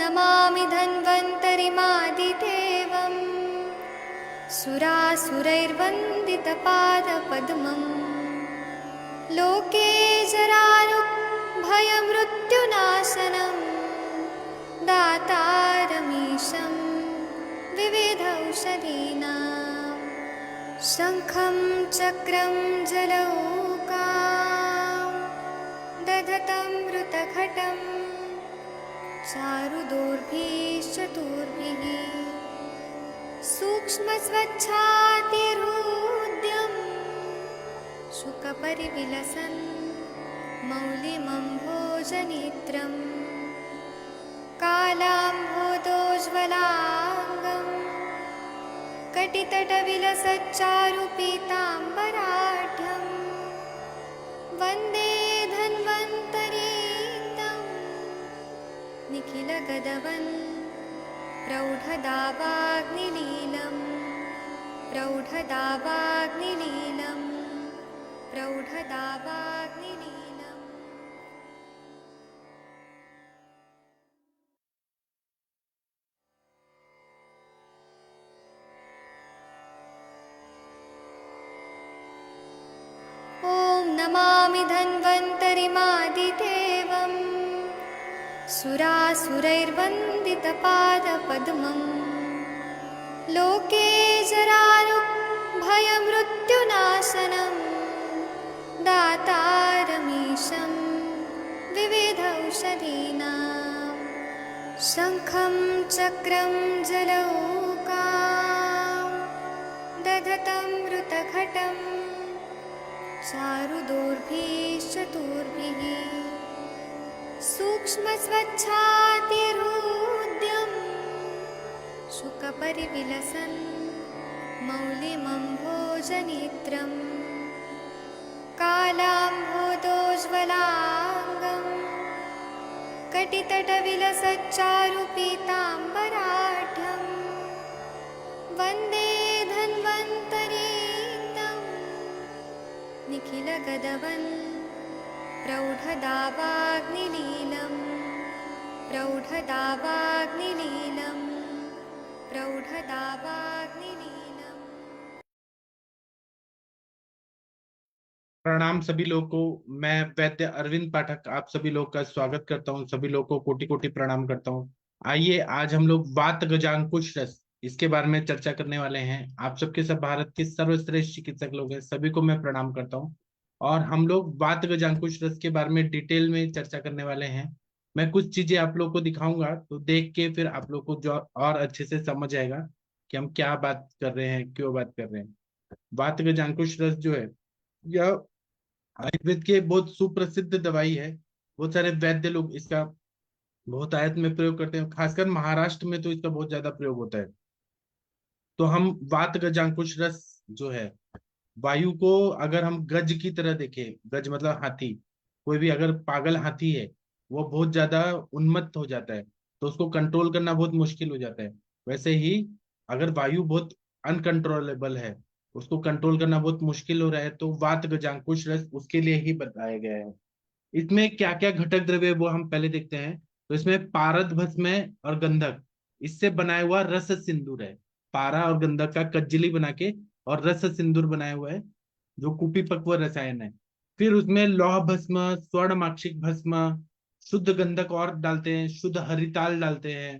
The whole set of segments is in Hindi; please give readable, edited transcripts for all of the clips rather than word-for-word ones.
नमामि धन्वन्तरिमादिदेवम् सुरासुरैर्वन्दितपादपद्मम् लोके जरारुभयमृत्युनाशनं दातारमीशं विविधौषधीनां शङ्खं चक्रं जलौकां दधतं मृतघटं चारुदोर्भिश्चतुर्भिः सूक्ष्मस्वच्छातिहृद्यं शुकपरिविलसन् मौलिमम्भोजनेत्रं कालाम्भोदोज्ज्वलाङ्गं कटितटविलसच्चारुपीताम्बराढ्यं वन्दे धन्वन्तरीतं निखिलगदवन् प्रौढदावाग्निलीलं प्रौढदावाग्निलीलं प्रौढदावाग्निलीलम्। ॐ नमामि धन्वन्तरिमादिदेवम् सुरासुरैर्वन्दितपादपद्मम् लोके जरारुभयमृत्युनाशनं दातारमीशं विविधौषधीनां शङ्खं चक्रं जलौकां दधतं मृतघटं चारुदोर्भिश्चतुर्भिः सूक्ष्मस्वच्छातिहृद्यं शुकपरिविलसन् मौलिमम्भोजनेत्रं कालाम्भोदोज्ज्वलाङ्गं कटितटविलसच्चारुपीताम्बराढ्यं वन्दे धन्वन्तरीतं निखिलगदवन् प्रौढदावाग्निलीलं प्रौढदावाग्निलीलं प्रौढदावाग्निलीलम्। प्रणाम सभी लोगों को। मैं वैद्य अरविंद पाठक आप सभी लोग का स्वागत करता हूं। सभी लोगों को कोटि कोटि प्रणाम करता हूं। आइए आज हम लोग वात गजांकुश रस इसके बारे में चर्चा करने वाले हैं। आप सबके सब भारत के सर्वश्रेष्ठ चिकित्सक लोग हैं, सभी को मैं प्रणाम करता हूं। और हम लोग वात गजांकुश रस के बारे में डिटेल में चर्चा करने वाले हैं। मैं कुछ चीजें आप लोग को दिखाऊंगा, तो देख के फिर आप लोग को जो और अच्छे से समझ आएगा कि हम क्या बात कर रहे हैं, क्यों बात कर रहे हैं। वात गजांकुश रस जो है यह आयुर्वेद के बहुत सुप्रसिद्ध दवाई है। बहुत सारे वैद्य लोग इसका बहुत आयत में प्रयोग करते हैं, खासकर महाराष्ट्र में तो इसका बहुत ज्यादा प्रयोग होता है। तो हम वात गजांकुश रस जो है, वायु को अगर हम गज की तरह देखें, गज मतलब हाथी, कोई भी अगर पागल हाथी है वो बहुत ज्यादा उन्मत्त हो जाता है, तो उसको कंट्रोल करना बहुत मुश्किल हो जाता है। वैसे ही अगर वायु बहुत अनकंट्रोलेबल है, उसको कंट्रोल करना बहुत मुश्किल हो रहा है, तो वात गजांकुश रस उसके लिए ही बताया गया है। इसमें क्या क्या घटक द्रव्य है वो हम पहले देखते हैं। तो इसमें पारद भस्म है और गंधक, इससे बनाया हुआ रस सिंदूर है। पारा और गंधक का कज्जली बना के और रस सिंदूर बनाया हुआ है, जो कुपीपक्व रसायन है। फिर उसमें लौह भस्म, स्वर्ण माक्षिक भस्म, शुद्ध गंधक और डालते हैं, शुद्ध हरिताल डालते हैं।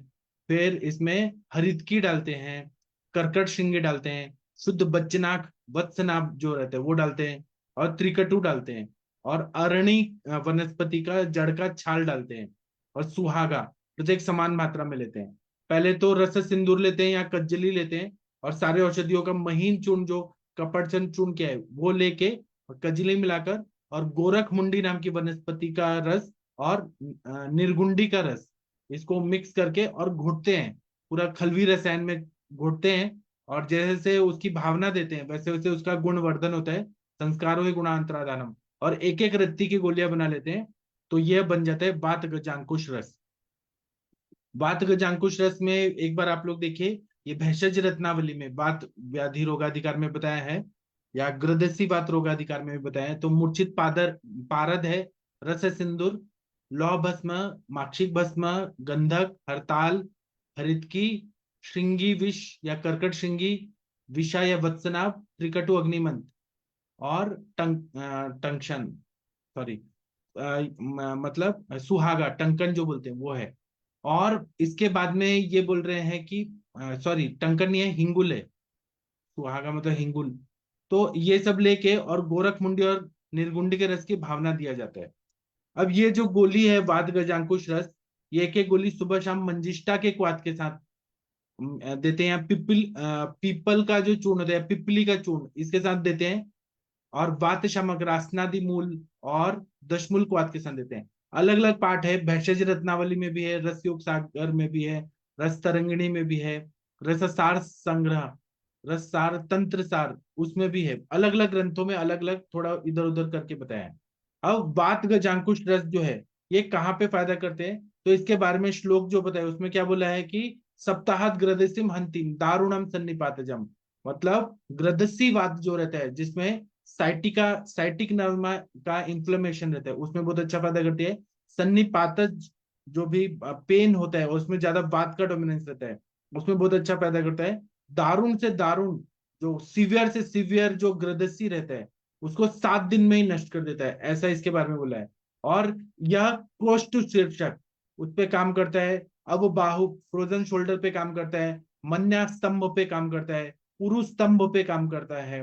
फिर इसमें हरितकी डालते हैं, कर्कट श्रृंगी डालते हैं, शुद्ध बच्चनाक वत्सनाभ जो रहते हैं वो डालते हैं, और त्रिकटु डालते हैं, और अरणी वनस्पति का जड़ का छाल डालते हैं, और सुहागा प्रत्येक समान मात्रा में लेते हैं। पहले तो रस सिंदूर लेते हैं या कज्जली लेते हैं, और सारे औषधियों का महीन चूर्ण जो कपड़चन चूर्ण क्या है वो लेके और कजली मिलाकर, और गोरख मुंडी नाम की वनस्पति का रस और निर्गुंडी का रस, इसको मिक्स करके और घोटते हैं, पूरा खलवी रसायन में घोटते हैं। और जैसे जैसे उसकी भावना देते हैं वैसे वैसे उसका गुणवर्धन होता है, संस्कारो ही गुणांतरादानम, और एक एक रत्ती की गोलियां बना लेते हैं। तो यह बन जाता है वात गजांकुश रस। वात गजांकुश रस में एक बार आप लोग देखिए, ये भेषज रत्नावली में वात व्याधि रोगाधिकार में बताया है, या ग्रदसी वात रोगाधिकार में भी बताया है। तो मूर्छित पारद है, रस सिंदूर, लौह भस्म, माक्षिक भस्म, गंधक, हरताल, हरितकी, श्रृंगी विष या कर्कट श्रृंगी, विषा या वत्सनाभ, त्रिकटु अग्निमंत्र और टंक्शन, सॉरी, मतलब सुहागा, टंकन जो बोलते हैं वो है। और इसके बाद में ये बोल रहे हैं कि सॉरी, टंकन नहीं है, हिंगुल है। सुहागा मतलब हिंगुल। तो ये सब लेके और गोरख मुंडी और निर्गुंडी के रस की भावना दिया जाता है। अब ये जो गोली है वात गजांकुश रस, ये एक एक गोली सुबह शाम मंजिष्ठा के क्वाथ के साथ देते हैं। पीपल का जो चूर्ण होता है, पिपली का चूर्ण, इसके साथ देते हैं। और वात शमक, रासनादि मूल और दशमूल क्वाथ के साथ देते हैं। अलग अलग पाठ है, भैषज रत्नावली में भी है, रस योग सागर में भी है, रस तरंगिणी में भी है, रससार संग्रह, रससार तंत्र सार उसमें भी है। अलग अलग ग्रंथों में अलग अलग थोड़ा इधर उधर करके बताया है। अब वात गजांकुश रस जो है, ये कहाँ पे फायदा करते हैं, तो इसके बारे में श्लोक जो बताया उसमें क्या बोला है कि सप्ताहात ग्रदसिम हंतिम दारुणम सन्निपातजम। मतलब ग्रदसी वात जो रहता है, जिसमें साइटिक नर्व का इंफ्लेमेशन रहता है, उसमें बहुत अच्छा फायदा करती है। सन्निपातज जो भी पेन होता है उसमें ज्यादा वात का डोमिनेंस रहता है, उसमें बहुत अच्छा फायदा करता है। दारुण से दारुण, जो सीवियर से सीवियर जो ग्रदसी रहता है उसको 7 दिन में ही नष्ट कर देता है, ऐसा इसके बारे में बोला है। और यह कोष्ठ शीर्षक उस पे काम करता है। अब वो बाहु फ्रोजन शोल्डर पे काम करता है, मन्या स्तंभ पे काम करता है, पुरु स्तंभ पे काम करता है,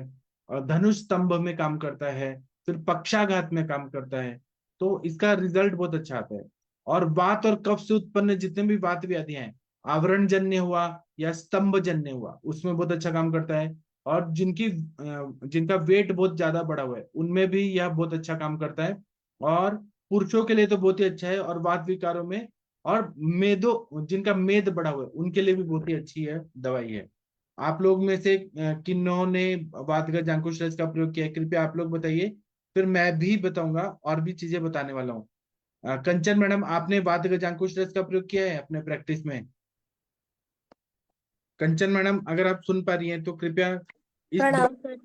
और धनुष स्तंभ में काम करता है, फिर पक्षाघात में काम करता है। तो इसका रिजल्ट बहुत अच्छा आता है। और वात और कफ से उत्पन्न जितने भी वात व्याधियां हैं, आवरण जन्य हुआ या स्तंभ जन्य हुआ, उसमें बहुत अच्छा काम करता है। और जिनका वेट बहुत ज्यादा बढ़ा हुआ है उनमें भी यह बहुत अच्छा काम करता है। और पुरुषों के लिए तो बहुत ही अच्छा है, और वात विकारों में, और मेदो जिनका मेद बढ़ा हुआ है उनके लिए भी बहुत ही अच्छी है दवाई है। आप लोग में से किन्होंने वात गजांकुश रस का प्रयोग किया है, कृपया आप लोग बताइए, फिर मैं भी बताऊंगा और भी चीजें बताने वाला हूँ। कंचन मैडम, आपने वात गजांकुश रस का प्रयोग किया है अपने प्रैक्टिस में? कंचन मैडम, अगर आप सुन पा रही हैं तो कृपया इस प्रणाम सर।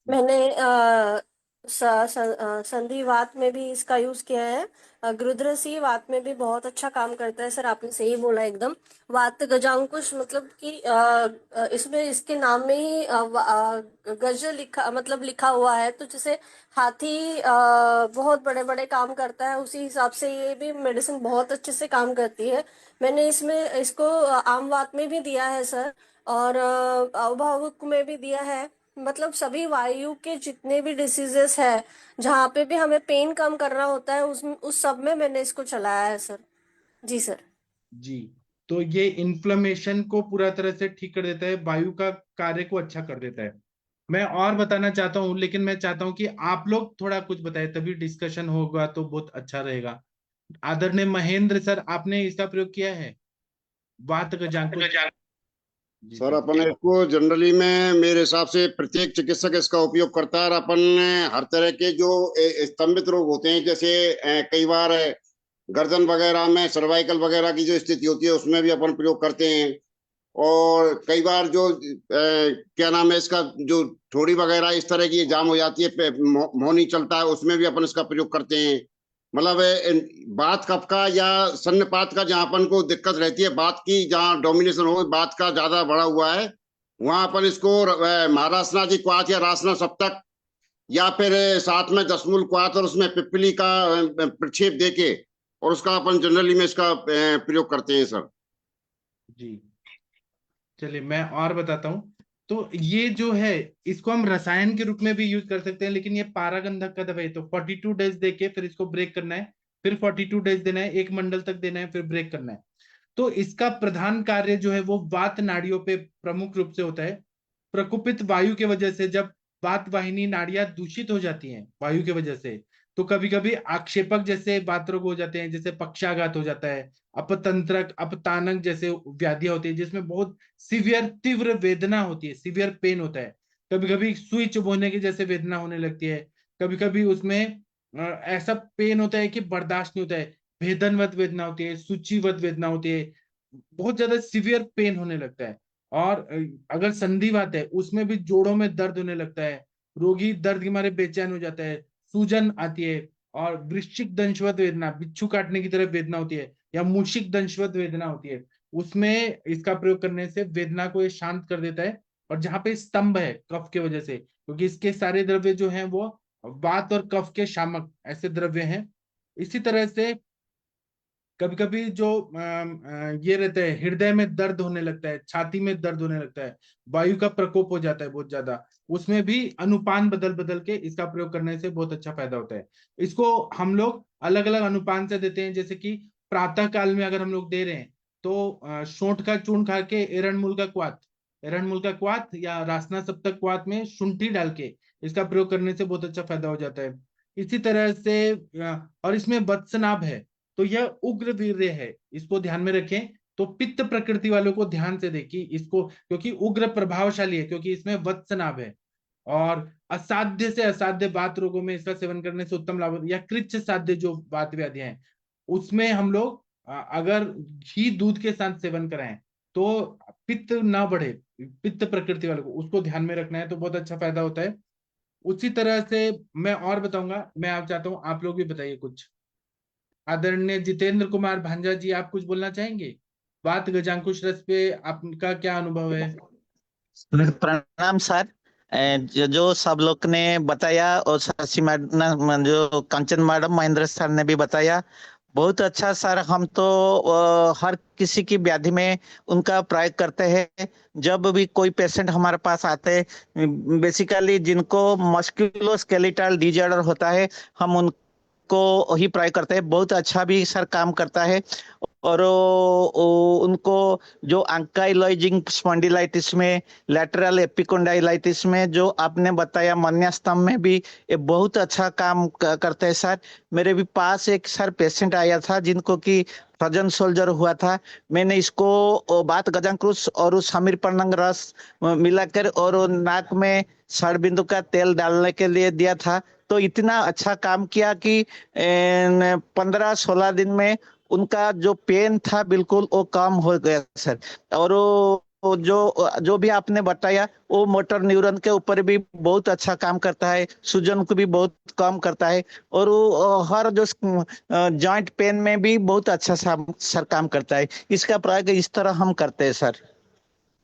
मैंने संधिवात में भी इसका यूज किया है। गुरुद्रसी वात में भी बहुत अच्छा काम करता है सर, आपने सही बोला एकदम। वात गजांकुश मतलब कि इसमें इसके नाम में ही गज लिखा मतलब लिखा हुआ है, तो जैसे हाथी बहुत बड़े बड़े काम करता है, उसी हिसाब से ये भी मेडिसिन बहुत अच्छे से काम करती है। मैंने इसमें इसको आम वात में भी दिया है सर, और अभावुक में भी दिया है। मतलब सभी वायु के जितने भी डिसीजेस है, जहाँ पे भी हमें पेन कम करना होता है, उस सब में मैंने इसको चलाया है सर। जी सर। जी, तो ये इन्फ्लेमेशन को पूरा तरह से ठीक कर देता है, वायु का कार्य को अच्छा कर देता है। मैं और बताना चाहता हूँ, लेकिन मैं चाहता हूँ कि आप लोग थोड़ा कुछ बताएं, तभी डिस्कशन होगा तो बहुत अच्छा रहेगा। आदरणीय महेंद्र सर, आपने इसका प्रयोग किया है, वात गजांकुश? जी सर सर। अपन इसको जनरली में मेरे हिसाब से प्रत्येक चिकित्सक इसका उपयोग करता है, और अपन हर तरह के जो स्तंभित रोग होते हैं, जैसे कई बार गर्दन वगैरह में सर्वाइकल वगैरह की जो स्थिति होती है उसमें भी अपन प्रयोग करते हैं। और कई बार जो क्या नाम है इसका, जो ठोड़ी वगैरह इस तरह की जाम हो जाती है, मुंह नहीं चलता है, उसमें भी अपन इसका प्रयोग करते हैं। मतलब बात कफ का या सन्नपात का जहां अपन को दिक्कत रहती है, बात की जहां डोमिनेशन हो, बात का ज्यादा बढ़ा हुआ है, वहां अपन इसको महारासनादि क्वाथ या रासना सप्तक, या फिर साथ में दशमूल क्वाथ और उसमें पिप्पली का प्रक्षेप देके, और उसका अपन जनरली में इसका प्रयोग करते हैं सर। जी, चलिए मैं और बताता हूँ। तो ये जो है, इसको हम रसायन के रूप में भी यूज कर सकते हैं, लेकिन ये पारागंधक का दवाई है, तो 42 डेज देके फिर इसको ब्रेक करना है, फिर 42 डेज देना है, 1 मंडल तक देना है, फिर ब्रेक करना है। तो इसका प्रधान कार्य जो है वो वात नाड़ियों पे प्रमुख रूप से होता है। प्रकुपित वायु के वजह से जब वात वाहिनी नाड़ियां दूषित हो जाती हैं वायु की वजह से, तो कभी कभी आक्षेपक जैसे वात रोग हो जाते हैं, जैसे पक्षाघात हो जाता है, अपतंत्रक अपतानक जैसे व्याधियां होती है, जिसमें बहुत सीवियर तीव्र वेदना होती है, सीवियर पेन होता है। कभी कभी सुई चुभोने की जैसे वेदना होने लगती है। कभी कभी उसमें ऐसा पेन होता है कि बर्दाश्त नहीं होता है, भेदनवत वेदना होती है, सूचीवत वेदना होती है, बहुत ज्यादा सीवियर पेन होने लगता है। और अगर संधिवात है उसमें भी जोड़ों में दर्द होने लगता है, रोगी दर्द के मारे बेचैन हो जाता है, सूजन आती है, और वृश्चिक दंशवत वेदना, बिच्छू काटने की तरह वेदना होती है, या मूषिक दंशवत वेदना होती है, उसमें इसका प्रयोग करने से वेदना को ये शांत कर देता है। और जहां पे स्तंभ है कफ के वजह से, क्योंकि इसके सारे द्रव्य जो हैं वो वात और कफ के शामक ऐसे द्रव्य हैं। इसी तरह से कभी कभी जो ये रहता है, हृदय में दर्द होने लगता है, छाती में दर्द होने लगता है, वायु का प्रकोप हो जाता है बहुत ज्यादा, उसमें भी अनुपान बदल बदल के इसका प्रयोग करने से बहुत अच्छा फायदा होता है। इसको हम लोग अलग अलग अनुपान से देते हैं, जैसे कि प्रातः काल में अगर हम लोग दे रहे हैं तो शोंठ का चूर्ण खा के एरंडमूल का क्वाथ या रासना सप्तक क्वाथ में शुंठी डाल के इसका प्रयोग करने से बहुत अच्छा फायदा हो जाता है। इसी तरह से और इसमें वत्सनाभ है, तो यह उग्र वीर्य है, इसको ध्यान में रखें। तो पित्त प्रकृति वालों को ध्यान से देखिए इसको, क्योंकि उग्र प्रभावशाली है, क्योंकि इसमें वत्सनाभ है। और असाध्य से असाध्य वात रोगों में इसका सेवन करने से उत्तम लाभ, या कृच्छ साध्य जो वात व्याधियां हैं उसमें हम लोग अगर घी दूध के साथ सेवन कराएं तो पित्त ना बढ़े, पित्त प्रकृति वालों को उसको ध्यान में रखना है, तो बहुत अच्छा फायदा होता है। उसी तरह से मैं और बताऊंगा, मैं आप चाहता हूं आप लोग भी बताइए कुछ। आदरणीय जितेंद्र कुमार भांजा जी, आप कुछ बोलना चाहेंगे? बात गजांकुश रस पे आपका क्या अनुभव है? प्रणाम सर। जो सब लोग ने बताया और शशि मैडम, जो कंचन मैडम, महेंद्र सर ने भी बताया, बहुत अच्छा सर। हम तो हर किसी की व्याधि में उनका प्रयोग करते हैं। जब भी कोई पेशेंट हमारे पास आते हैं, बेसिकली जिनको मस्कुलोस्केलेटल डिजॉर्डर होता है, हम उनको ही प्रयोग करते हैं। बहुत अच्छा भी सर काम करता है। और उनको जो अंकाइलोजिंग स्पॉन्डिलाइटिस में, लैटरल एपिकोंडाइलाइटिस में, जो आपने बताया मन्यास्तम में भी, ये बहुत अच्छा काम करते हैं सर। मेरे भी पास एक सर पेशेंट आया था जिनको कि फ्रोजन सोल्जर हुआ था। मैंने इसको बात गजांकुश और उस हमीर पन्नग रस मिलाकर और नाक में षडबिंदु का तेल डालने के लिए दिया था, तो इतना अच्छा काम किया कि 15-16 दिन में उनका जो पेन था बिल्कुल वो कम हो गया सर। और वो जो भी आपने बताया वो मोटर न्यूरॉन के ऊपर भी बहुत अच्छा काम करता है, सूजन को भी बहुत कम करता है, और वो हर जो जॉइंट पेन में भी बहुत अच्छा सर काम करता है। इसका प्रयोग इस तरह हम करते हैं सर।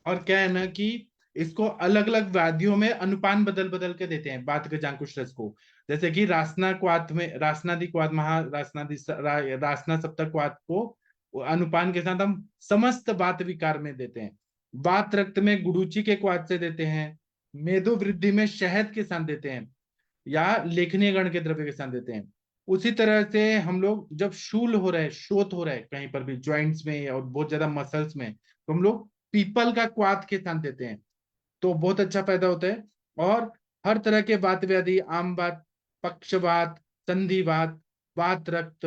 और क्या है ना कि इसको अलग अलग व्याधियों में अनुपान बदल बदल के देते हैं बात गजांकुश रस को। जैसे कि रासना क्वाथ में रासनादि क्वाथ, रासना सप्तक क्वाथ को अनुपान के साथ हम समस्त वात विकार में देते हैं। वात रक्त में गुडुचि के क्वाथ से देते हैं, मेदो वृद्धि में शहद के साथ देते हैं, या लेखनीय गण के द्रव्य के साथ देते हैं। उसी तरह से हम लोग जब शूल हो रहा है, शोथ हो रहा है कहीं पर भी ज्वाइंट्स में और बहुत ज्यादा मसल्स में, तो हम लोग पीपल का क्वाथ के साथ देते हैं, तो बहुत अच्छा फायदा होता है। और हर तरह के वात व्याधि, आम वात, पक्षवात, संधिवात, वात रक्त,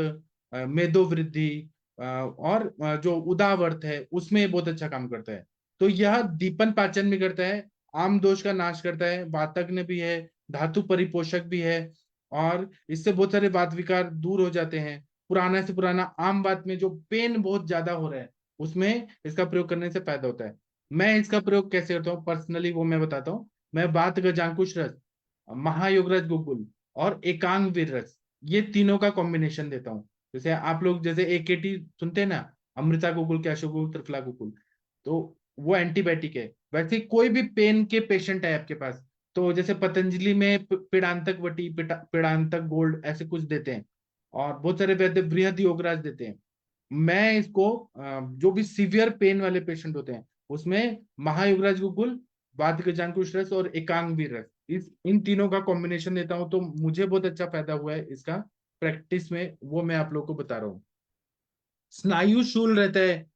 मेदो वृद्धि, और जो उदावर्त है उसमें बहुत अच्छा काम करता है। तो यह दीपन पाचन भी करता है, आम दोष का नाश करता है, वातज्ञ भी है, धातु परिपोषक भी है, और इससे बहुत सारे वात विकार दूर हो जाते हैं। पुराना से पुराना आम वात में जो पेन बहुत ज्यादा हो रहा है उसमें इसका प्रयोग करने से फायदा होता है। मैं इसका प्रयोग कैसे करता हूँ पर्सनली वो मैं बताता हूँ। मैं बात गजांकुश रस, महायोगराज गुगुल और एकांग वीर रस, ये तीनों का कॉम्बिनेशन देता हूँ। जैसे आप लोग जैसे एकेटी सुनते हैं ना, अमृता गुगुल, कैशो गुगुल, त्रिफला गुगुल, तो वो एंटीबायोटिक है। वैसे कोई भी पेन के पेशेंट है आपके पास, तो जैसे पतंजलि में पीड़ांतक वटी, पीड़ांतक गोल्ड ऐसे कुछ देते हैं, और बहुत सारे वैद्य बृहद योगराज देते हैं। मैं इसको जो भी सीवियर पेन वाले पेशेंट होते हैं उसमें महायुगराज गुगुल, वात गजांकुश रस और एकांगवीर रस, इस इन तीनों का कॉम्बिनेशन देता हूं, तो मुझे बहुत अच्छा फायदा हुआ है इसका प्रैक्टिस में, वो मैं आप लोगों को बता रहा हूँ। स्नायु शूल रहता है,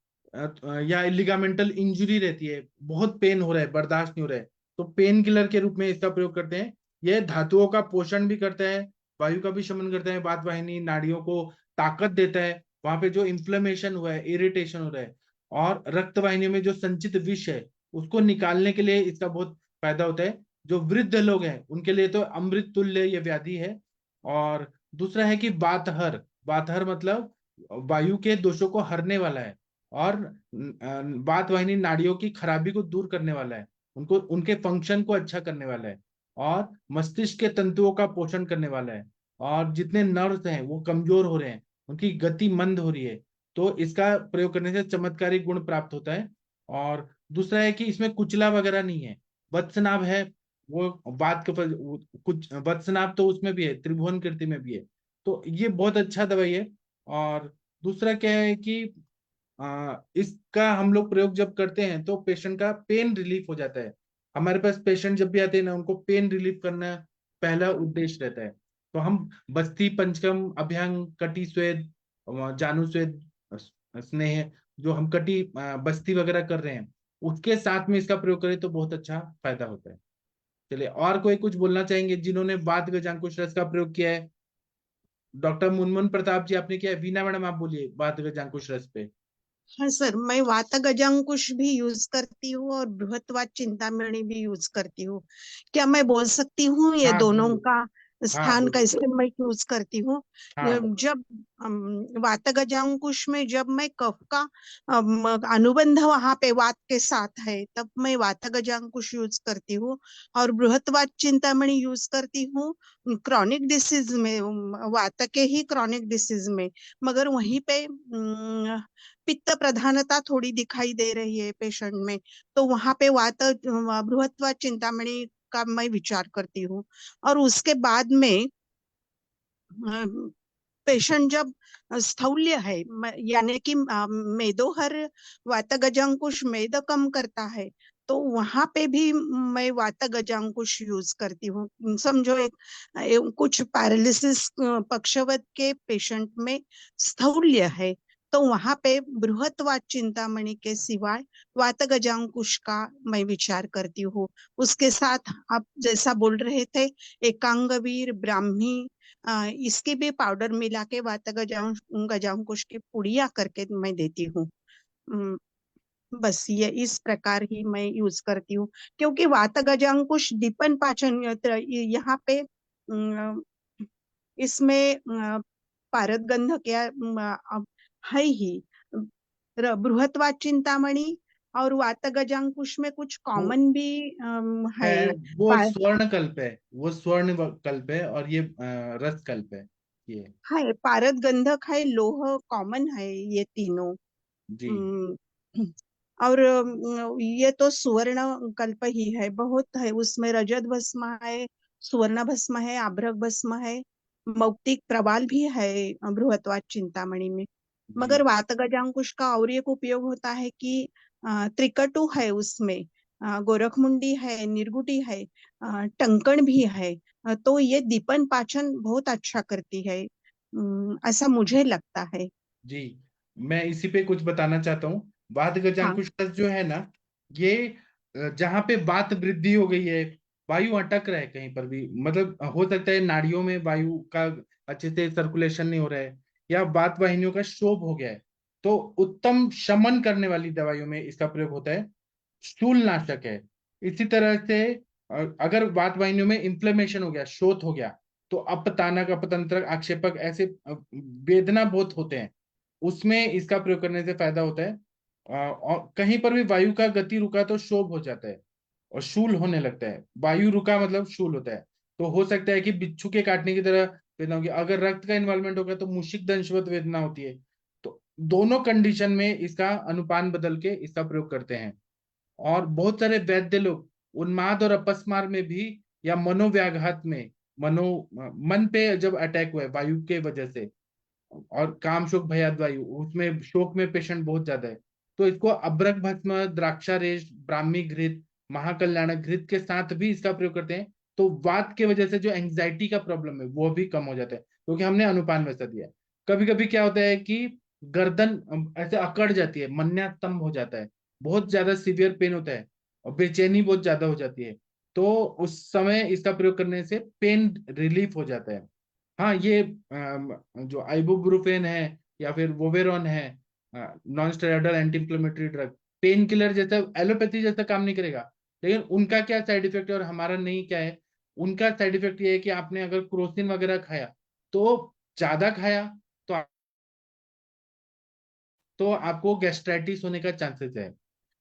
या लिगामेंटल इंजुरी रहती है, बहुत पेन हो रहा है, बर्दाश्त नहीं हो रहा है, तो पेन किलर के रूप में इसका प्रयोग करते हैं। यह धातुओं का पोषण भी करता है, वायु का भी शमन करता है, वात वाहिनी नाड़ियों को ताकत देता है, वहां पे जो इन्फ्लेमेशन हुआ है, इरिटेशन हो रहा है, और रक्त वाहिनी में जो संचित विष है उसको निकालने के लिए इसका बहुत फायदा होता है। जो वृद्ध लोग हैं उनके लिए तो अमृत तुल्य ये व्याधि है। और दूसरा है कि वातहर, वातहर मतलब वायु के दोषों को हरने वाला है, और वात वाहिनी नाड़ियों की खराबी को दूर करने वाला है, उनको उनके फंक्शन को अच्छा करने वाला है, और मस्तिष्क के तंतुओं का पोषण करने वाला है, और जितने नर्व्स हैं वो कमजोर हो रहे हैं, उनकी गति मंद हो रही है, तो इसका प्रयोग करने से चमत्कारी गुण प्राप्त होता है। और दूसरा है कि इसमें कुचला वगैरह नहीं है, वत्सनाभ है, वो बात के कुछ वत्सनाभ तो उसमें भी है, त्रिभुवन कीर्ति में भी है, तो ये बहुत अच्छा दवाई है। और दूसरा क्या है कि इसका हम लोग प्रयोग जब करते हैं तो पेशेंट का पेन रिलीफ हो जाता है। हमारे पास पेशेंट जब भी आते हैं ना, उनको पेन रिलीफ करना पहला उद्देश्य रहता है। तो हम बस्ती पंचकम अभ्यंग कटी स्वेद जानु स्वेद स्नेह, जो हम कटी बस्ती वगैरह कर रहे हैं, उसके साथ में इसका प्रयोग करें तो बहुत अच्छा फायदा होता है। चलिए, और कोई कुछ बोलना चाहेंगे जिन्होंने वात गजांकुश रस का प्रयोग किया है? डॉक्टर मुनमुन प्रताप जी आपने किया है। वीना मैडम आप बोलिए वात गजांकुश रस पे। हाँ सर, मैं वाता गजांकुश भी यूज करती हूँ और बृहत्वात चिंतामणि भी यूज करती हूँ। क्या मैं बोल सकती हूँ ये हाँ दोनों बोलिए। का हाँ स्थान बोलिए। कैसे मैं यूज करती हूँ? हाँ जब वाता गजांकुश में जब मैं कफ का अनुबंध वहां पे वात के साथ है तब मैं वाता गजांकुश यूज करती हूँ। और बृहत्वात चिंतामणि यूज करती हूँ क्रॉनिक डिसीज में, वात के ही क्रॉनिक डिसीज में। मगर वहीं पे पित्त प्रधानता थोड़ी दिखाई दे रही है पेशेंट में, तो वहां पे वात बृहत्वात चिंतामणि का मैं विचार करती हूँ। और उसके बाद में पेशेंट जब स्थौल्य है, यानी कि मेदोहर वात गजांकुश मेद कम करता है, तो वहां पे भी मैं वात गजांकुश यूज करती हूँ। समझो कुछ पैरालिसिस पक्षवत के पेशेंट में स्थौल्य है, तो वहां पे बृहत्वात चिंतामणि के सिवाय वात गजांकुश का मैं विचार करती हूँ। उसके साथ आप जैसा बोल रहे थे एकांगवीर ब्राह्मी, इसके भी पाउडर मिला के वात गजांकुश की पुड़िया करके मैं देती हूँ। बस ये इस प्रकार ही मैं यूज करती हूँ, क्योंकि वात गजांकुश दीपन पाचन यंत्र यहाँ पे इसमें पारदगंध क्या है ही। बृहत्वात चिंतामणि और वात गजांकुश में कुछ वो कॉमन भी है। है, वो स्वर्ण कल्प है, वो स्वर्ण कल्प है, और ये रस कल्प है ये। है पारद गंधक है, लोह कॉमन है, ये तीनों। जी हम्म, और ये तो सुवर्ण कल्प ही है, बहुत है उसमें। रजत भस्म है, सुवर्ण भस्म है, आभ्रक भस्म है, मौक्तिक प्रवाल भी है बृहत्वात चिंतामणि में। जी मगर वात गजांकुश का और एक उपयोग होता है कि त्रिकटु है उसमें, गोरखमुंडी है, निरगुटी है, टंकण भी है। तो ये दीपन पाचन बहुत अच्छा करती है, ऐसा मुझे लगता है। जी, मैं इसी पे कुछ बताना चाहता हूँ। वात हाँ गजांकुश जो है ना, ये जहाँ पे वात वृद्धि हो गई है, वायु अटक रहा है कहीं पर भी, मतलब हो सकता है नाड़ियों में वायु का अच्छे से सर्कुलेशन नहीं हो रहा है, या वात वाहिनियों का क्षोभ हो गया है, तो उत्तम शमन करने वाली दवाइयों में इसका प्रयोग होता है। शूलनाशक है। इसी तरह से अगर वात वाहिनियों में इंफ्लेमेशन हो गया, शोथ हो गया, तो अपतानक अपतंत्रक आक्षेपक ऐसे वेदना बहुत होते हैं, उसमें इसका प्रयोग करने से फायदा होता है। और कहीं पर भी वायु का गति रुका तो शोभ हो जाता है और शूल होने लगता है। वायु रुका मतलब शूल होता है। तो हो सकता है कि बिच्छू के काटने की तरह वेदना होगी। अगर रक्त का इन्वॉल्वमेंट होगा तो मूशिक दंशवत वेदना होती है। तो दोनों कंडीशन में इसका अनुपान बदल के इसका प्रयोग करते हैं। और बहुत सारे वैद्य लोग उन्माद और अपस्मार में भी, या मनोव्याघात में, मनो मन पे जब अटैक हुआ है वायु के वजह से, और काम शोक भयाद वायु, उसमें शोक में पेशेंट बहुत ज्यादा है, तो इसको अब्रक भस्म, द्राक्षारेश, ब्राह्मी घृत, महाकल्याणक घृत के साथ भी इसका प्रयोग करते हैं। तो वात के वजह से जो एंग्जाइटी का प्रॉब्लम है वो भी कम हो जाता है, क्योंकि हमने अनुपान वैसा दिया है। कभी कभी क्या होता है कि गर्दन ऐसे अकड़ जाती है, मन्यास्तंभ हो जाता है, बहुत ज्यादा सीवियर पेन होता है, और बेचैनी बहुत ज्यादा हो जाती है, तो उस समय इसका प्रयोग करने से पेन रिलीफ हो जाता है। हाँ, ये जो आइबुप्रोफेन है या फिर वोवेरॉन है, non steroidal anti inflammatory drug, pain killer जैसा, एलोपैथी जैसा काम नहीं करेगा। लेकिन उनका क्या साइड इफेक्ट है और हमारा नहीं क्या है? उनका साइड इफेक्ट ये है कि आपने अगर क्रोसिन वगैरह खाया, तो ज्यादा खाया, तो आपको गैस्ट्राइटिस होने का चांसेस है।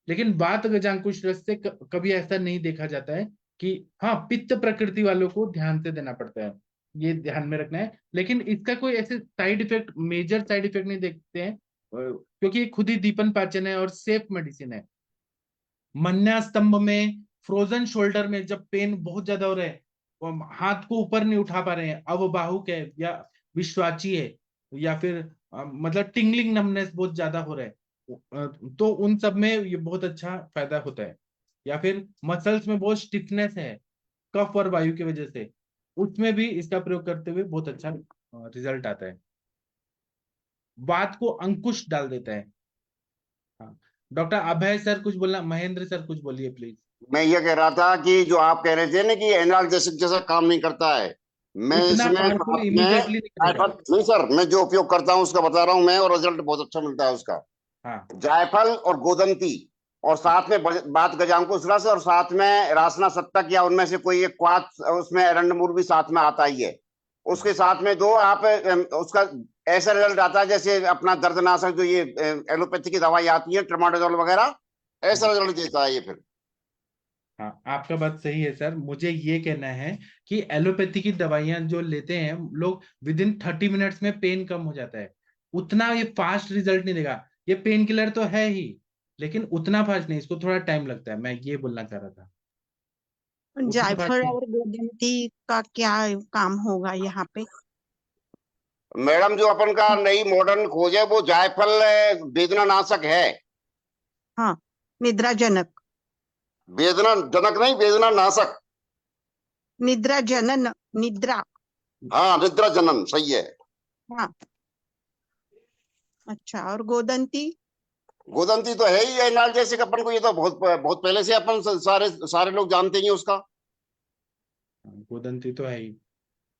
लेकिन वात गजांकुश रस से कभी ऐसा नहीं देखा जाता है कि, हाँ, पित्त प्रकृति वालों को ध्यान से देना पड़ता है। ये ध्यान में रखना है। लेकिन इसका कोई ऐसे side effect, major side effect नहीं देखते हैं, क्योंकि ये खुद ही दीपन पाचन है और सेफ मेडिसिन है। मन्या स्तंभ में, फ्रोजन शोल्डर में जब पेन बहुत ज्यादा हो रहा है, वो हम हाथ को ऊपर नहीं उठा पा रहे हैं, अवबाहुक है या विश्वाची है, या फिर मतलब टिंगलिंग नमनेस बहुत ज्यादा हो रहा है, तो उन सब में ये बहुत अच्छा फायदा होता है। या फिर मसल्स में बहुत स्टिफनेस है कफ और वायु की वजह से, उसमें भी इसका प्रयोग करते हुए बहुत अच्छा रिजल्ट आता है। वात को अंकुश डाल देता है। हाँ, डॉक्टर अभय सर कुछ बोलना, महेंद्र सर कुछ बोलिए प्लीज। मैं ये कह रहा था कि जो आप कह रहे थे ना कि एनाल्जेसिक जैसा काम नहीं करता है, मैं उतना इसमें पावरफुल साथ में इमीडिएटली नहीं करेगा। नहीं सर, मैं जो उपयोग करता हूँ उसका बता रहा हूँ मैं, और रिजल्ट बहुत अच्छा मिलता है उसका। हाँ जायफल और गोदंती, और साथ में बात गजांकुश रस, और साथ में रासना सत्तक या उनमें से कोई एक क्वाथ, उसमें एरंडमूल भी साथ में आता ही है। उसके साथ में दो आप उसका ऐसा रिजल्ट आता है जैसे अपना दर्दनाशक जो ये एलोपैथी की दवाई आती है ट्रामाडोल वगैरह, ऐसा रिजल्ट देता है ये फिर। हाँ, आपका बात सही है सर। मुझे ये कहना है कि एलोपैथी की दवाइयां जो लेते हैं लोग, विद इन 30 मिनट्स में पेन कम हो जाता है। उतना ये फास्ट रिजल्ट नहीं देगा। ये पेन किलर तो है ही, लेकिन उतना फास्ट नहीं, इसको थोड़ा टाइम लगता है, मैं ये बोलना चाह रहा था। उतना फास्ट जायफल नहीं। और गोदंती का क्या काम होगा यहाँ पे? मैडम जो अपन का नई मॉडर्न खोज है वो जायफल वेदना नाशक है। हाँ, निद्राजनक। वेदना जनक नहीं, वेदना नाशक। निद्रा जनन, निद्रा। हाँ, निद्रा जनन सही है। हाँ। अच्छा, और गोदंती? गोदंती तो है ही एनाल्जेसिक, अपन को ये तो बहुत बहुत पहले से अपन सारे सारे लोग जानते ही हैं उसका। गोदंती तो है ही।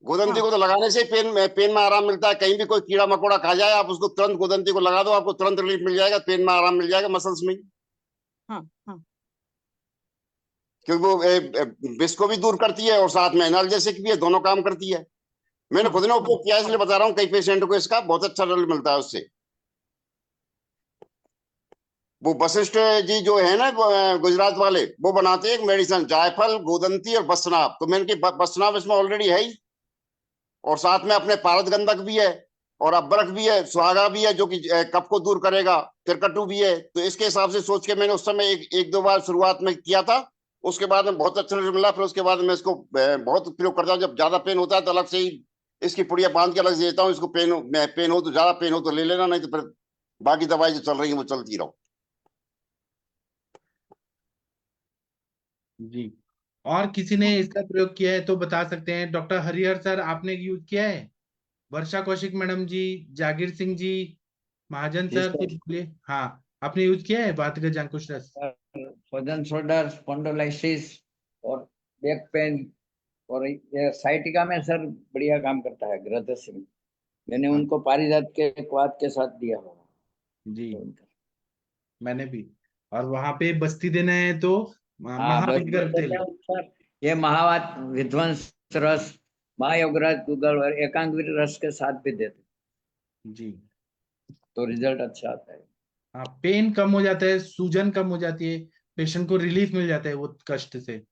गोदंती हाँ को तो लगाने से पेन में आराम मिलता है। कहीं भी कोई कीड़ा मकोड़ा खा जाए, आप उसको तुरंत गोदंती को लगा दो, आपको तुरंत रिलीफ मिल जाएगा, पेन में आराम मिल जाएगा मसल्स में। हाँ हाँ। क्योंकि वो विष को भी दूर करती है और साथ में एनाल्जेसिक भी है, दोनों काम करती है। मैंने हाँ खुद ने उपयोग किया है, इसलिए बता रहा हूँ। कई पेशेंट को इसका बहुत अच्छा रिजल्ट मिलता है उससे। वो वशिष्ठ जी जो है ना गुजरात वाले, वो बनाते हैं एक मेडिसिन, जायफल गोदंती और बसनाप। तो मैंने की बसनाप इसमें ऑलरेडी है ही, और साथ में अपने पारद गंधक भी है, और अबरक भी है, सुहागा भी है जो कि कफ को दूर करेगा, तिरकटू भी है। तो इसके हिसाब से सोच के मैंने उस समय एक दो बार शुरुआत में किया था। उसके बाद में बहुत अच्छा रिजल्ट मिला। फिर उसके बाद मैं इसको बहुत प्रयोग करता हूँ। जब ज्यादा पेन होता है तो अलग से ही इसकी पुड़िया बांध के अलग से देता हूँ इसको। पेन हो तो, ज्यादा पेन हो तो ले लेना, नहीं तो फिर बाकी दवाई जो चल रही है वो चलती रहो। जी, और किसी ने इसका प्रयोग किया है तो बता सकते हैं। डॉक्टर हरिहर सर, आपने यूज किया है? वर्षा कौशिक मैडम जी, जागीर सिंह जी, महाजन जी सर, सर। कुछ बोलिए। हाँ, आपने यूज किया है बात का अंकुश रस? वजन शोल्डर स्पॉन्डोलाइसिस और बैक पेन और ये साइटिका में सर बढ़िया काम करता है गृहदर्शी में। मैंने हाँ उनको पारिजात के क्वाथ के साथ दिया हुआ जी, तो उनका। मैंने भी। और वहां पे बस्ती देना है तो हाँ बस महाविद्गर देते तेल। हैं सर। ये महावात विध्वंस रस, महायोगराज गूगल और एकांगवीर रस के साथ भी देते हैं, जी तो रिजल्ट अच्छा आता है। हाँ, पेन कम हो जाता है, सूजन कम हो जाती है, पेशेंट को रिलीफ मिल जाता है वो कष्ट से।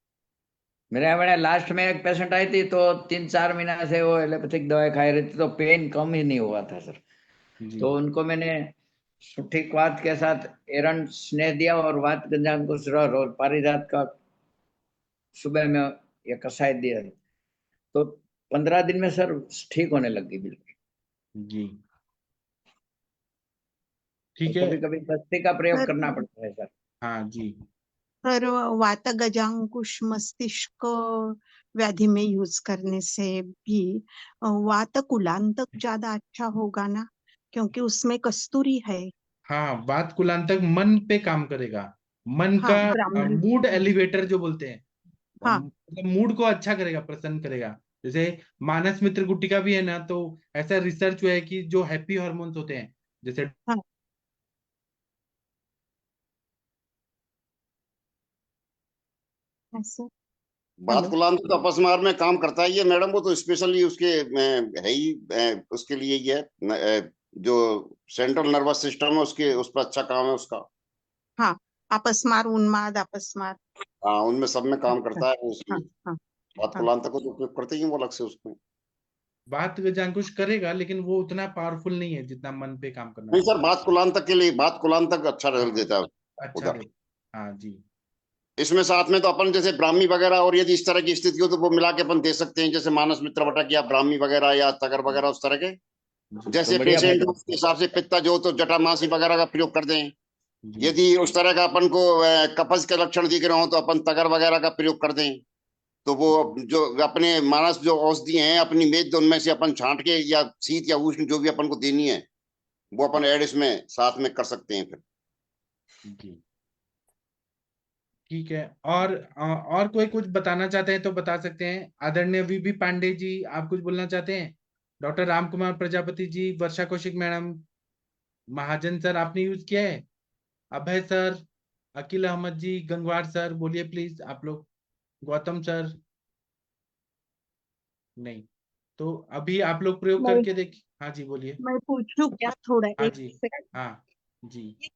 मेरे लास्ट में एक पेशेंट आई थी तो 3-4 महीना से वो एलोपैथिक दवाई खाई रही थी तो पेन कम ही नहीं हुआ था सर। जी तो उनको मैंने सुट्ठी वात के साथ एरंड स्नेह दिया और वात गंजान को सुरर और पारिजात का सुबह में ये कषाय दिया, तो 15 दिन में सर ठीक होने लग गई बिल्कुल। जी तो ठीक है। कभी कभी बस्ती का प्रयोग सर, करना पड़ता है सर। हाँ जी, सर वात गजांकुश मस्तिष्क व्याधि में यूज करने से भी वात कुलांतक ज्यादा अच्छा होगा ना, क्योंकि उसमें कस्तूरी है। हाँ, बात कुलांतक मन पे काम करेगा। मन हाँ, का ब्राह्मण। मूड एलिवेटर जो बोलते हैं, हाँ मतलब मूड को अच्छा करेगा, प्रसन्न करेगा। जैसे मानस मित्र गुटिका भी है ना, तो ऐसा रिसर्च हुआ है कि जो हैप्पी हॉर्मोन्स होते हैं, जैसे हाँ। ऐसा। बात हेलो। कुलांत तो अपस्मार में काम करता ही है मैडम। वो तो स्पेशली उसके है ही उसके लिए ही है जो सेंट्रल नर्वस सिस्टम है उसके, उस पर अच्छा काम है उसका। हाँ, अपस्मार, उन्माद, अपस्मार। हाँ, उनमें सब में काम अच्छा। करता है वो, हाँ उसमें हाँ बात हाँ। कुलांत को तो उपयोग करते ही हैं वो अलग से उसमें। वात गजांकुश करेगा, लेकिन वो उतना पावरफुल नहीं है जितना मन पे काम करना नहीं सर, पड़ेगा। बात कुलांतक के लिए, बात कुलांतक अच्छा रिजल्ट देता है अच्छा उधर। रे, हाँ जी। इसमें साथ में तो अपन जैसे ब्राह्मी वगैरह, और यदि इस तरह की स्थिति हो तो वो मिला के अपन दे सकते हैं, जैसे मानस मित्र वटक या ब्राह्मी वगैरह या तगर वगैरह उस तरह के। जी जैसे बढ़िया पेशेंट फायदा। उसके हिसाब से पित्ता जो तो जटामासी वगैरह का प्रयोग कर दें। जी यदि उस तरह का अपन को कब्ज के लक्षण दिख रहे हो तो अपन तगर वगैरह का प्रयोग कर दें। तो वो जो अपने मानस जो औषधि हैं अपनी मेद, उनमें से अपन छांट के या शीत या उष्ण जो भी अपन को देनी है वो अपन ऐड इसमें साथ में कर सकते हैं फिर। जी ठीक है। और कोई कुछ बताना चाहते हैं तो बता सकते हैं। आदरणीय वीबी पांडे जी, आप कुछ बोलना चाहते हैं? डॉक्टर राम कुमार प्रजापति जी, वर्षा कौशिक मैडम, महाजन सर आपने यूज किया है? अभय सर, अकील अहमद जी, गंगवार सर, बोलिए प्लीज आप लोग। गौतम सर, नहीं। तो अभी आप लोग प्रयोग मैं करके देखिए। हाँ जी बोलिए। मैं पूछूं क्या थोड़ा, हाँ एक जी। सेकंड? हाँ जी। ये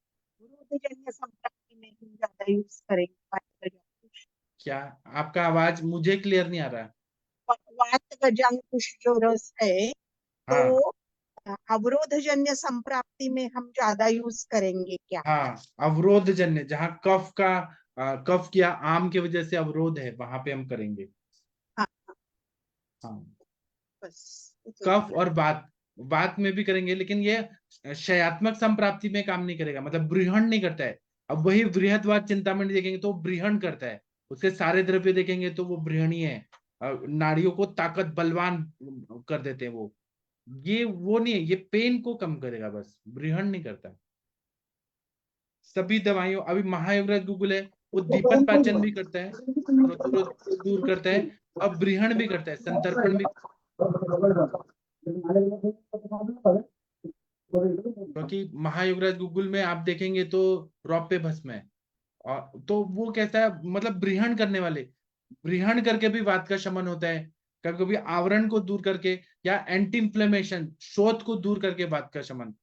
विरोधजन्य संपत्ति में हम ज्यादा यूज करेंगे वात गजांकुश। क्या? आपका आवाज मुझे क्लियर नहीं आ रहा। वात गजांकुश जो रस है तो हाँ अवरोधजन्य संप्राप्ति में हम ज्यादा यूज करेंगे क्या? हाँ, अवरोध जन्य, जहाँ कफ का कफ या आम की वजह से अवरोध है वहां पे हम करेंगे। हाँ, हाँ, बस कफ और वात, वात में भी करेंगे, लेकिन ये शयात्मक संप्राप्ति में काम नहीं करेगा, मतलब बृहण नहीं करता है। अब वही बृहदवात चिंतामणि देखेंगे तो बृहण करता है, उसके सारे द्रव्य देखेंगे तो वो बृहणी है। नाड़ियों को ताकत बलवान कर देते हैं वो। ये वो नहीं है, ये पेन को कम करेगा, बस बृहण नहीं करता। सभी दवाइयों, अभी महायोगराज गुगुल है, वो दीपन पाचन भी करता है, प्रतिरोध को दूर करता है, अब बृहण भी करता है, संतर्पण भी। क्योंकि महायोगराज गुगुल में आप देखेंगे तो रौप्य भस्म है, और तो वो कैसा है, मतलब बृहण करने वाले, बृहण करके भी वात का शमन होता है। कभी कभी आवरण को दूर करके, या एंटी इंफ्लेमेशन, शोथ को दूर करके वात का शमन।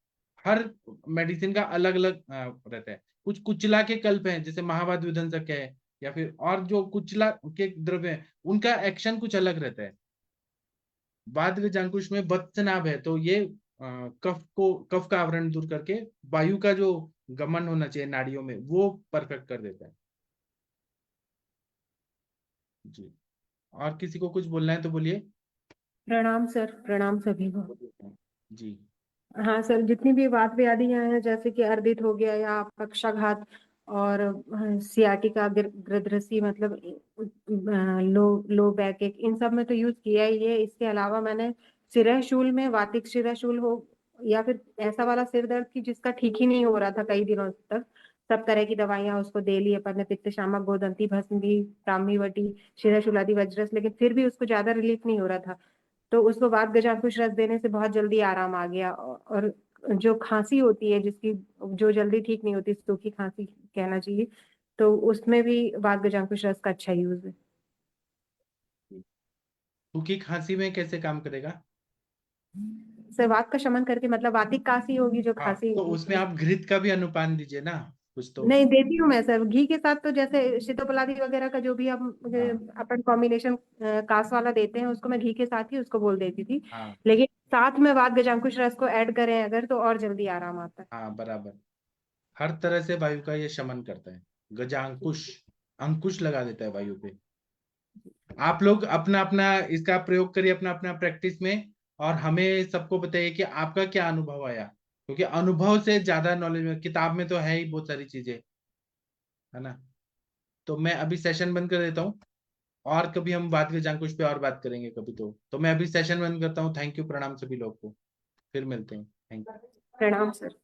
हर मेडिसिन का अलग अलग रहता है। कुछ कुचला के कल्प हैं, जैसे महावात विध्वंसक है, या फिर और जो कुचला के द्रव्य हैं उनका एक्शन कुछ अलग रहता है। वात गजांकुश में वत्सनाभ है, तो ये कफ का आवरण दूर करके वायु का जो गमन होना चाहिए नाड़ियों में वो परफेक्ट कर देता है। जी, और किसी को कुछ बोलना है तो बोलिए। प्रणाम सर, प्रणाम सभी को। जी हाँ सर, जितनी भी वात व्याधियां हैं जैसे कि अर्दित हो गया या पक्षाघात और सियाटिका, गृध्रसी, मतलब लो बैक एक, इन सब में तो यूज किया ही है। इसके अलावा मैंने शिरशूल में, वातिक शिरशूल हो या फिर ऐसा वाला सिर दर्द की जिसका ठीक ही नहीं हो रहा था कई दिनों तक, सब तरह की दवाइयां उसको दे ली अपन ने, पित्त शामक, गोदंती भस्म भी, ब्राह्मी वटी, शिरशूलादि वज्रस, लेकिन फिर भी उसको ज्यादा रिलीफ नहीं हो रहा था। तो उसको वात गजांकुश रस देने से बहुत जल्दी आराम आ गया। और जो खांसी होती है जिसकी, जो जल्दी ठीक नहीं होती, सूखी खांसी कहना चाहिए, तो उसमें भी वात गजांकुश रस का अच्छा यूज है। सूखी खांसी में कैसे काम करेगा? सर वात का शमन करके, मतलब वातिक काशी होगी जो हाँ, खांसी तो उसमें होगी। आप घृत का भी अनुपान दीजिए ना कुछ तो। नहीं, देती हूँ मैं सर घी के साथ, तो जैसे शीतोपलादी वगैरह का जो भी हम हाँ अपन कॉम्बिनेशन कास वाला देते हैं उसको मैं घी के साथ ही उसको बोल देती थी। हाँ लेकिन साथ में वात गजांकुश रस को ऐड करें अगर तो और जल्दी आराम आता है। हाँ, बराबर। हर तरह से वायु का ये शमन करता है। गजांकुश, अंकुश लगा देता है वायु पे। आप लोग अपना अपना इसका प्रयोग करिए, अपना अपना प्रैक्टिस में, और हमें सबको बताइए कि आपका क्या अनुभव आया, क्योंकि अनुभव से ज्यादा नॉलेज में, किताब में तो है ही बहुत सारी चीजें, है ना। तो मैं अभी सेशन बंद कर देता हूँ, और कभी हम बात के अंकुश पे और बात करेंगे कभी। तो मैं अभी सेशन बंद करता हूँ। थैंक यू, प्रणाम सभी लोग को, फिर मिलते हैं। Thank you. प्रणाम सर।